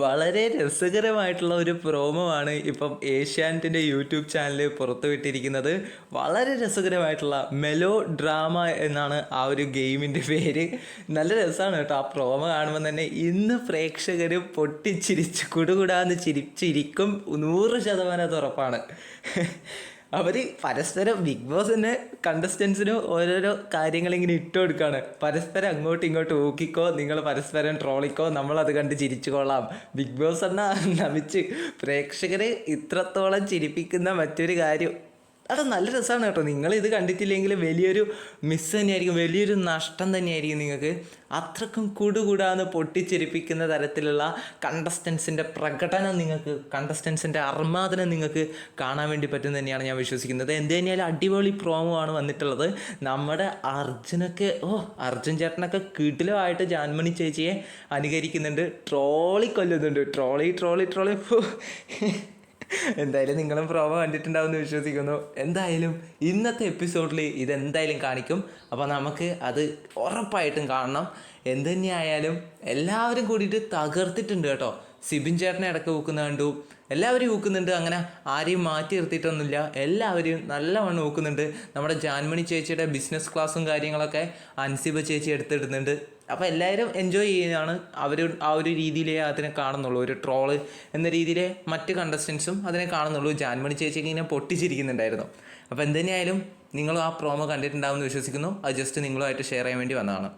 വളരെ രസകരമായിട്ടുള്ള ഒരു പ്രോമോ ആണ് ഇപ്പം ഏഷ്യാനെറ്റിൻ്റെ യൂട്യൂബ് ചാനൽ പുറത്തുവിട്ടിരിക്കുന്നത്. വളരെ രസകരമായിട്ടുള്ള മെലോ ഡ്രാമ എന്നാണ് ആ ഒരു ഗെയിമിൻ്റെ പേര്. നല്ല രസമാണ് കേട്ടോ. ആ പ്രോമോ കാണുമ്പോൾ തന്നെ ഇന്ന് പ്രേക്ഷകർ പൊട്ടിച്ചിരിച്ച് കുടുകുടാന്ന് ചിരിച്ചിരിക്കും. 100% അത് ഉറപ്പാണ്. അവർ പരസ്പരം ബിഗ് ബോസ് തന്നെ കണ്ടസ്റ്റൻസിനും ഓരോരോ കാര്യങ്ങളിങ്ങനെ ഇട്ട് കൊടുക്കുകയാണ്. പരസ്പരം അങ്ങോട്ടും ഇങ്ങോട്ടും ഊക്കിക്കോ, നിങ്ങൾ പരസ്പരം ട്രോളിക്കോ, നമ്മളത് കണ്ട് ചിരിച്ചു കൊള്ളാം. ബിഗ് ബോസ് എന്നാൽ നമിച്ച് പ്രേക്ഷകരെ ഇത്രത്തോളം ചിരിപ്പിക്കുന്ന മറ്റൊരു കാര്യം. അത് നല്ല രസമാണ് കേട്ടോ. നിങ്ങളിത് കണ്ടിട്ടില്ലെങ്കിൽ വലിയൊരു മിസ് തന്നെയായിരിക്കും, വലിയൊരു നഷ്ടം തന്നെയായിരിക്കും നിങ്ങൾക്ക്. അത്രക്കും കൂടുകൂടാന്ന് പൊട്ടിച്ചെരിപ്പിക്കുന്ന തരത്തിലുള്ള കണ്ടസ്റ്റൻസിൻ്റെ പ്രകടനം നിങ്ങൾക്ക്, കണ്ടസ്റ്റൻസിൻ്റെ അർമാദനം നിങ്ങൾക്ക് കാണാൻ വേണ്ടി പറ്റും തന്നെയാണ് ഞാൻ വിശ്വസിക്കുന്നത്. എന്ത് തന്നെയാലും അടിപൊളി പ്രോമോ ആണ് വന്നിട്ടുള്ളത്. നമ്മുടെ അർജുൻ ചേട്ടനൊക്കെ കിടിലമായിട്ട് ജാൻമണി ചേച്ചിയെ അനുകരിക്കുന്നുണ്ട്, ട്രോളി കൊല്ലുന്നുണ്ട്. ട്രോളി എന്തായാലും നിങ്ങളും പ്രോമോ കണ്ടിട്ടുണ്ടാവുമെന്ന് വിശ്വസിക്കുന്നു. എന്തായാലും ഇന്നത്തെ എപ്പിസോഡിൽ ഇതെന്തായാലും കാണിക്കും. അപ്പോൾ നമുക്ക് അത് ഉറപ്പായിട്ടും കാണണം. എന്ത് തന്നെയായാലും എല്ലാവരും കൂടിയിട്ട് തകർത്തിട്ടുണ്ട് കേട്ടോ. സിബിൻ ചേട്ടനെ ഇടയ്ക്ക് ഊക്കുന്ന കണ്ടു, എല്ലാവരും ഊക്കുന്നുണ്ട്. അങ്ങനെ ആരെയും മാറ്റി നിർത്തിയിട്ടൊന്നുമില്ല, എല്ലാവരും നല്ലവണ്ണം ഊക്കുന്നുണ്ട്. നമ്മുടെ ജാൻമണി ചേച്ചിയുടെ ബിസിനസ് ക്ലാസ്സും കാര്യങ്ങളൊക്കെ അൻസിബ ചേച്ചി എടുത്തിടുന്നുണ്ട്. അപ്പോൾ എല്ലാവരും എൻജോയ് ചെയ്യുന്നതാണ്. അവർ ആ ഒരു രീതിയിലേ അതിനെ കാണുന്നുള്ളൂ, ഒരു ട്രോള് എന്ന രീതിയിലെ മറ്റ് കണ്ടസ്റ്റൻസും അതിനെ കാണുന്നുള്ളൂ. ജാൻമണി ചേച്ചിക്ക് ഇങ്ങനെ പൊട്ടിച്ചിരിക്കുന്നുണ്ടായിരുന്നു. അപ്പോൾ എന്തുതന്നെയായാലും നിങ്ങളും ആ പ്രോമോ കണ്ടിട്ടുണ്ടാവുമെന്ന് വിശ്വസിക്കുന്നു. അത് ജസ്റ്റ് നിങ്ങളുമായിട്ട് ഷെയർ ചെയ്യാൻ വേണ്ടി വന്നതാണ്.